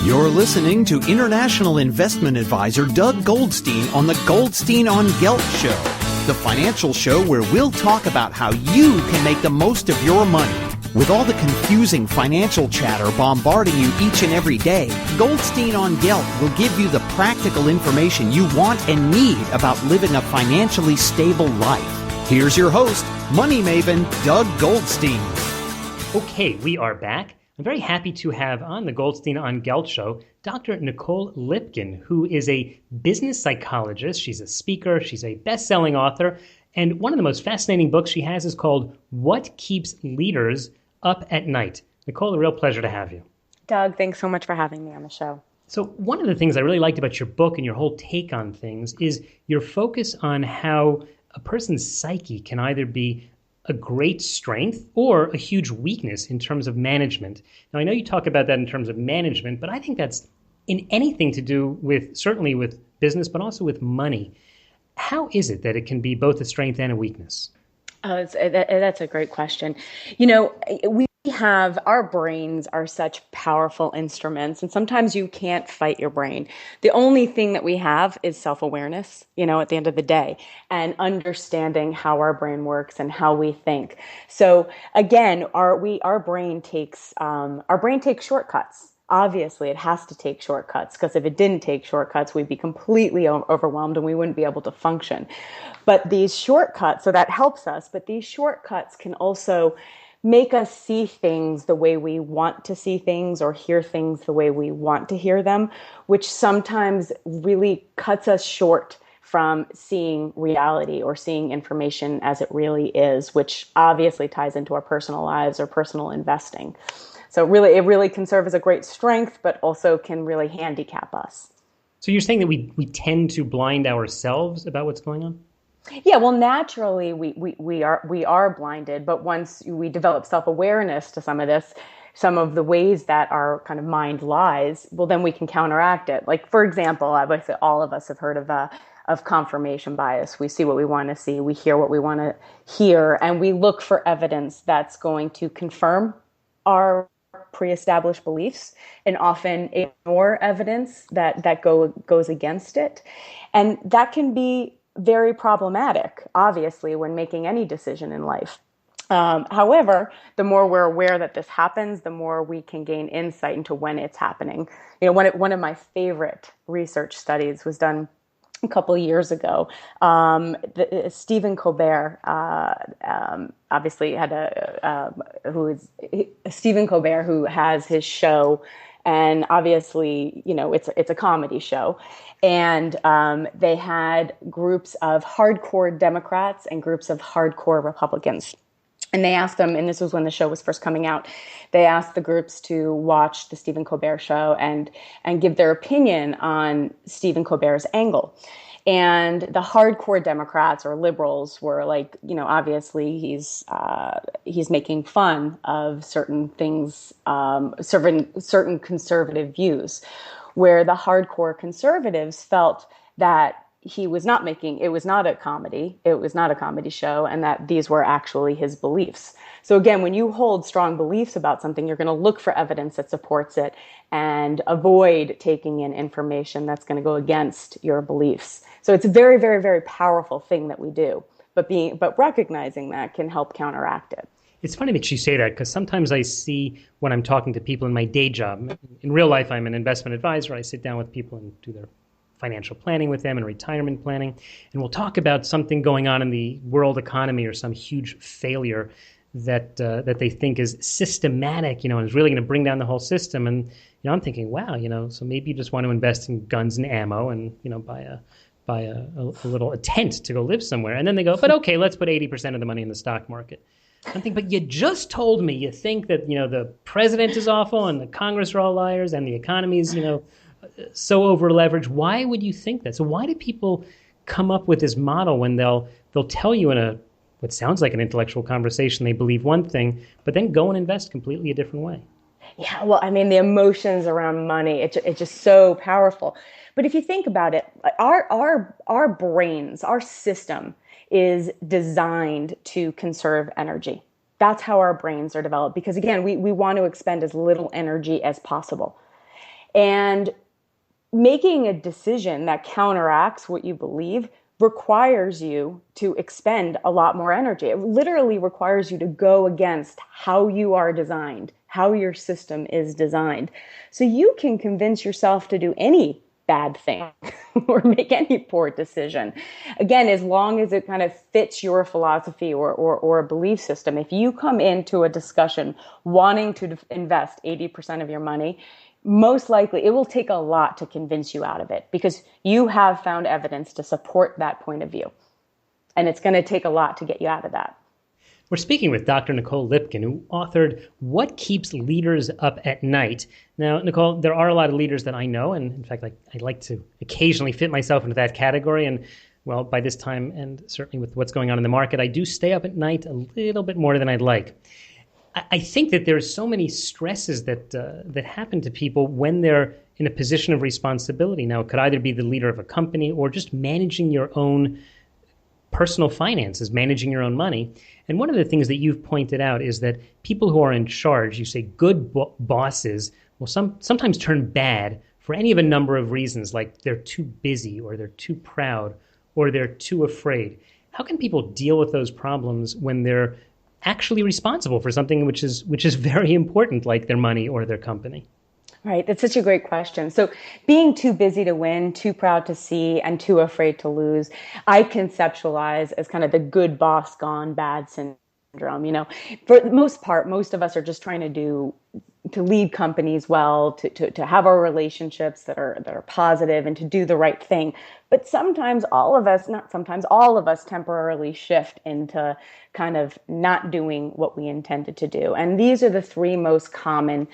You're listening to international investment advisor Doug Goldstein on the Goldstein on Gelt Show, the financial show where we'll talk about how you can make the most of your money. With all the confusing financial chatter bombarding you each and every day, Goldstein on Gelt will give you the practical information you want and need about living a financially stable life. Here's your host, money maven Doug Goldstein. Okay, we are back. I'm very happy to have on the Goldstein on Gelt Show Dr. Nicole Lipkin, who is a business psychologist. She's a speaker. She's a best-selling author. And one of the most fascinating books she has is called What Keeps Leaders Up at Night. Nicole, a real pleasure to have you. Doug, thanks so much for having me on the show. So one of the things I really liked about your book and your whole take on things is your focus on how a person's psyche can either be a great strength or a huge weakness in terms of management. Now, I know you talk about that in terms of management, but I think that's in anything to do with, certainly with business, but also with money. How is it that it can be both a strength and a weakness? That's a great question. Our brains are such powerful instruments, and sometimes you can't fight your brain. The only thing that we have is self-awareness, at the end of the day, and understanding how our brain works and how we think. So again, our brain takes shortcuts. Obviously, it has to take shortcuts, because if it didn't take shortcuts, we'd be completely overwhelmed and we wouldn't be able to function. But these shortcuts, so that helps us, but these shortcuts can also make us see things the way we want to see things or hear things the way we want to hear them, which sometimes really cuts us short from seeing reality or seeing information as it really is, which obviously ties into our personal lives or personal investing. So it really can serve as a great strength, but also can really handicap us. So you're saying that we tend to blind ourselves about what's going on? Yeah, well, naturally we are blinded, but once we develop self-awareness to some of the ways that our kind of mind lies, well, then we can counteract it. Like, for example, obviously all of us have heard of confirmation bias. We see what we want to see, we hear what we want to hear, and we look for evidence that's going to confirm our pre-established beliefs, and often ignore evidence that goes against it. And that can be very problematic, obviously, when making any decision in life. However, the more we're aware that this happens, the more we can gain insight into when it's happening. One of my favorite research studies was done a couple of years ago. Stephen Colbert, obviously Stephen Colbert, who has his show. And obviously, it's a comedy show. And they had groups of hardcore Democrats and groups of hardcore Republicans. And they asked them, and this was when the show was first coming out, they asked the groups to watch the Stephen Colbert show and give their opinion on Stephen Colbert's angle. And the hardcore Democrats or liberals were like, obviously he's making fun of certain things, certain conservative views, where the hardcore conservatives felt that it was not a comedy show, and that these were actually his beliefs. So again, when you hold strong beliefs about something, you're going to look for evidence that supports it and avoid taking in information that's going to go against your beliefs. So it's a very, very, very powerful thing that we do, but recognizing that can help counteract it. It's funny that you say that, because sometimes I see when I'm talking to people in my day job, in real life I'm an investment advisor, I sit down with people and do their financial planning with them and retirement planning, and we'll talk about something going on in the world economy or some huge failure that they think is systematic, and is really going to bring down the whole system. And I'm thinking, wow, so maybe you just want to invest in guns and ammo and buy a tent to go live somewhere. And then they go, but okay, let's put 80% of the money in the stock market. I'm thinking, but you just told me you think that, the president is awful and the Congress are all liars and the economy is, so over leveraged. Why would you think that? So why do people come up with this model when they'll tell you in what sounds like an intellectual conversation they believe one thing, but then go and invest completely a different way? Yeah, well, I mean, the emotions around money, it's just so powerful. But if you think about it, our brains, our system is designed to conserve energy. That's how our brains are developed, because again, we want to expend as little energy as possible. And making a decision that counteracts what you believe requires you to expend a lot more energy. It literally requires you to go against how you are designed, how your system is designed. So you can convince yourself to do any bad thing or make any poor decision. Again, as long as it kind of fits your philosophy or a belief system. If you come into a discussion wanting to invest 80% of your money, most likely it will take a lot to convince you out of it because you have found evidence to support that point of view. And it's going to take a lot to get you out of that. We're speaking with Dr. Nicole Lipkin, who authored What Keeps Leaders Up at Night. Now, Nicole, there are a lot of leaders that I know, and in fact, I like to occasionally fit myself into that category. And well, by this time, and certainly with what's going on in the market, I do stay up at night a little bit more than I'd like. I think that there's so many stresses that happen to people when they're in a position of responsibility. Now, it could either be the leader of a company or just managing your own personal finances, managing your own money. And one of the things that you've pointed out is that people who are in charge, you say good bosses, will sometimes turn bad for any of a number of reasons, like they're too busy or they're too proud or they're too afraid. How can people deal with those problems when they're actually responsible for something which is very important, like their money or their company? Right. That's such a great question. So being too busy to win, too proud to see, and too afraid to lose, I conceptualize as kind of the good boss gone bad syndrome. You know, for the most part, most of us are just trying to lead companies well, to have our relationships that are positive and to do the right thing. But sometimes all of us temporarily shift into kind of not doing what we intended to do. And these are the three most common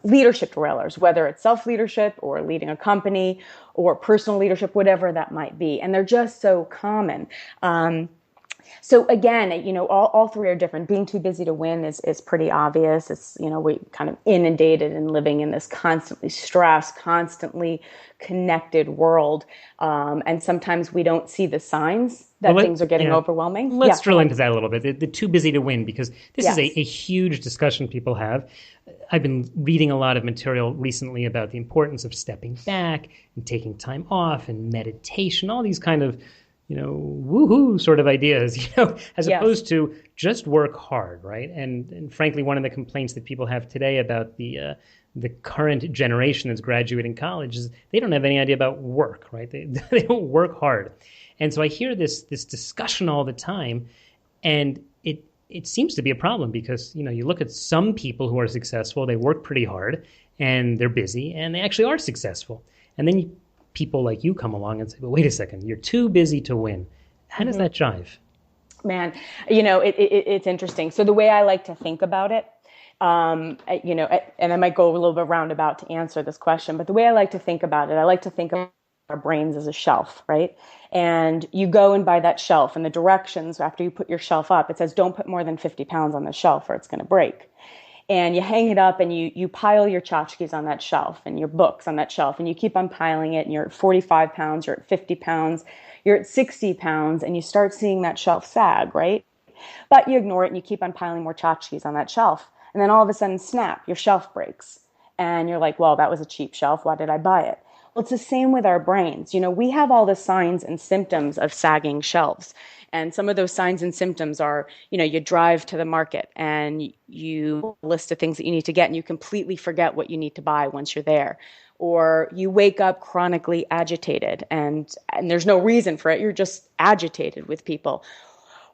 leadership derailers, whether it's self-leadership or leading a company or personal leadership, whatever that might be. And they're just so common. So again, you know, all three are different. Being too busy to win is pretty obvious. It's, you know, we kind of inundated and living in this constantly stressed, constantly connected world. And sometimes we don't see the signs that things are getting overwhelming. Let's drill into that a little bit. The too busy to win, because this Yes. is a huge discussion people have. I've been reading a lot of material recently about the importance of stepping back and taking time off and meditation, all these kind of, you know, woohoo sort of ideas, you know, as Yes. opposed to just work hard, right? And frankly, one of the complaints that people have today about the current generation that's graduating college is they don't have any idea about work, right? They don't work hard. And so I hear this discussion all the time, and it seems to be a problem because, you know, you look at some people who are successful, they work pretty hard and they're busy and they actually are successful. And then people like you come along and say, well, wait a second, you're too busy to win. How does that jive? Man, you know, it's interesting. So the way I like to think about it, you know, and I might go a little bit roundabout to answer this question, but the way I like to think about it, I like to think of our brains as a shelf, right? And you go and buy that shelf, and the directions after you put your shelf up, it says don't put more than 50 pounds on the shelf or it's going to break. And you hang it up and you pile your tchotchkes on that shelf and your books on that shelf, and you keep on piling it, and you're at 45 pounds, you're at 50 pounds, you're at 60 pounds, and you start seeing that shelf sag, right? But you ignore it and you keep on piling more tchotchkes on that shelf. And then all of a sudden, snap, your shelf breaks. And you're like, well, that was a cheap shelf. Why did I buy it? Well, it's the same with our brains. You know, we have all the signs and symptoms of sagging shelves. And some of those signs and symptoms are, you know, you drive to the market and you list of things that you need to get and you completely forget what you need to buy once you're there. Or you wake up chronically agitated and there's no reason for it. You're just agitated with people.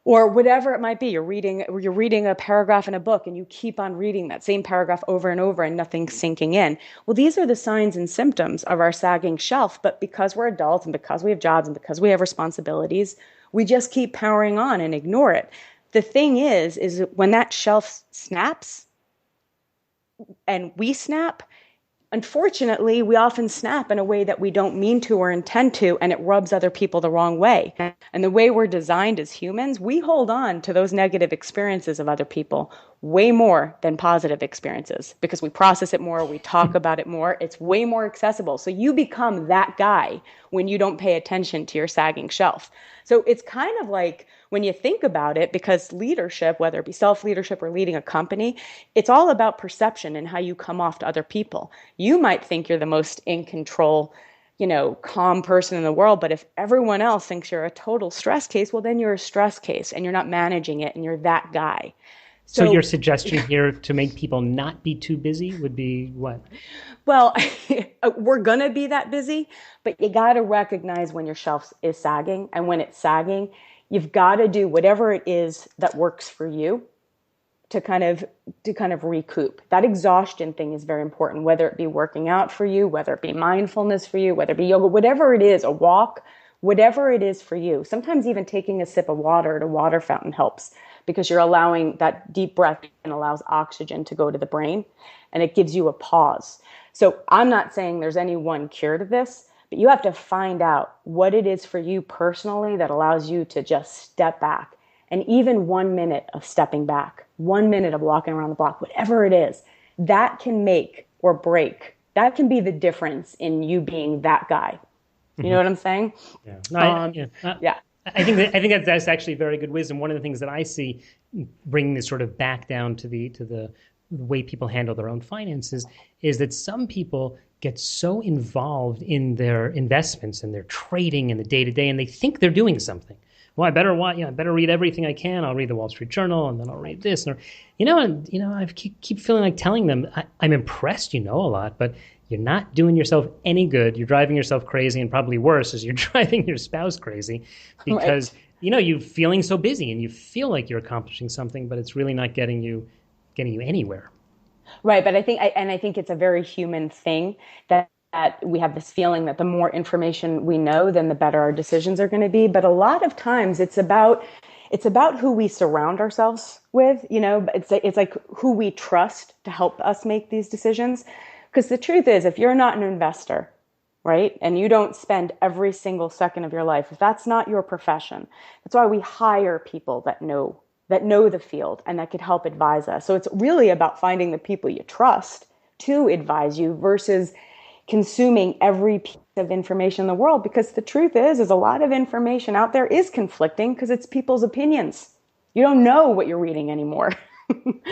Or whatever it might be, you're reading a paragraph in a book and you keep on reading that same paragraph over and over and nothing's sinking in. Well, these are the signs and symptoms of our sagging shelf, but because we're adults and because we have jobs and because we have responsibilities, we just keep powering on and ignore it. The thing is when that shelf snaps and we snap, unfortunately, we often snap in a way that we don't mean to or intend to, and it rubs other people the wrong way. And the way we're designed as humans, we hold on to those negative experiences of other people way more than positive experiences because we process it more, we talk about it more, it's way more accessible. So you become that guy when you don't pay attention to your sagging shelf. So it's kind of like when you think about it, because leadership, whether it be self-leadership or leading a company, it's all about perception and how you come off to other people. You might think you're the most in control, calm person in the world, but if everyone else thinks you're a total stress case, well, then you're a stress case and you're not managing it and you're that guy. So your suggestion here to make people not be too busy would be what? Well, we're going to be that busy, but you got to recognize when your shelf is sagging. And when it's sagging, you've got to do whatever it is that works for you to kind of recoup. That exhaustion thing is very important, whether it be working out for you, whether it be mindfulness for you, whether it be yoga, whatever it is, a walk, whatever it is for you. Sometimes even taking a sip of water at a water fountain helps, because you're allowing that deep breath and allows oxygen to go to the brain, and it gives you a pause. So I'm not saying there's any one cure to this, but you have to find out what it is for you personally that allows you to just step back. And even 1 minute of stepping back, 1 minute of walking around the block, whatever it is, that can make or break. That can be the difference in you being that guy. You know what I'm saying? Yeah. No, yeah. I think that's actually very good wisdom. One of the things that I see, bringing this sort of back down to the way people handle their own finances, is that some people get so involved in their investments and their trading and the day-to-day, and they think they're doing something. Well, I better read everything I can. I'll read the Wall Street Journal, and then I'll read this. I keep feeling like telling them, I'm impressed you know a lot, but you're not doing yourself any good. You're driving yourself crazy, and probably worse is you're driving your spouse crazy, because you're feeling so busy and you feel like you're accomplishing something, but it's really not getting you anywhere. Right, but I think it's a very human thing that we have this feeling that the more information we know, then the better our decisions are going to be. But a lot of times it's about who we surround ourselves with. It's like who we trust to help us make these decisions. Because the truth is, if you're not an investor, right, and you don't spend every single second of your life, if that's not your profession, that's why we hire people that know the field and that could help advise us. So it's really about finding the people you trust to advise you versus consuming every piece of information in the world. Because the truth is a lot of information out there is conflicting because it's people's opinions. You don't know what you're reading anymore.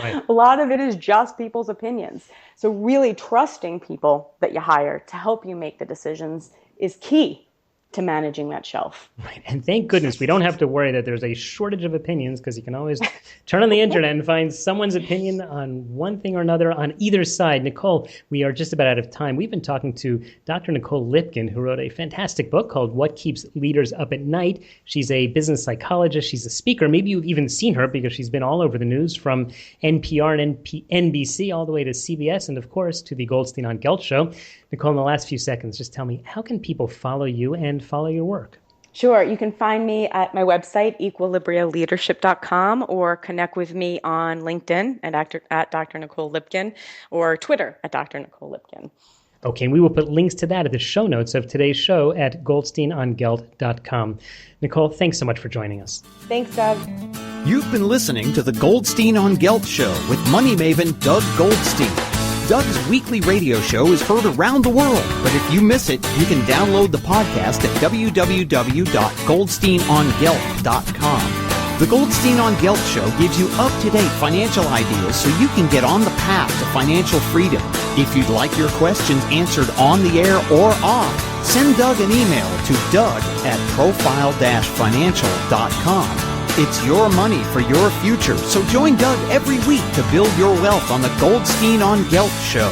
Right. A lot of it is just people's opinions. So really trusting people that you hire to help you make the decisions is key to managing that shelf. Right. And thank goodness we don't have to worry that there's a shortage of opinions, because you can always turn on the internet and find someone's opinion on one thing or another on either side. Nicole, we are just about out of time. We've been talking to Dr. Nicole Lipkin, who wrote a fantastic book called What Keeps Leaders Up at Night. She's a business psychologist. She's a speaker. Maybe you've even seen her because she's been all over the news, from NPR and NBC all the way to CBS and, of course, to the Goldstein on Gelt Show. Nicole, in the last few seconds, just tell me, how can people follow you and follow your work? Sure. You can find me at my website, equilibrialeadership.com, or connect with me on LinkedIn at Dr. Nicole Lipkin, or Twitter at Dr. Nicole Lipkin. Okay, and we will put links to that at the show notes of today's show at goldsteinongelt.com. Nicole, thanks so much for joining us. Thanks, Doug. You've been listening to the Goldstein on Gelt Show with money maven Doug Goldstein. Doug's weekly radio show is heard around the world, but if you miss it, you can download the podcast at www.goldsteinongelt.com. The Goldstein on Gelt Show gives you up-to-date financial ideas so you can get on the path to financial freedom. If you'd like your questions answered on the air or off, send Doug an email to doug@profile-financial.com. It's your money for your future, so join Doug every week to build your wealth on the Goldstein on Gelt Show.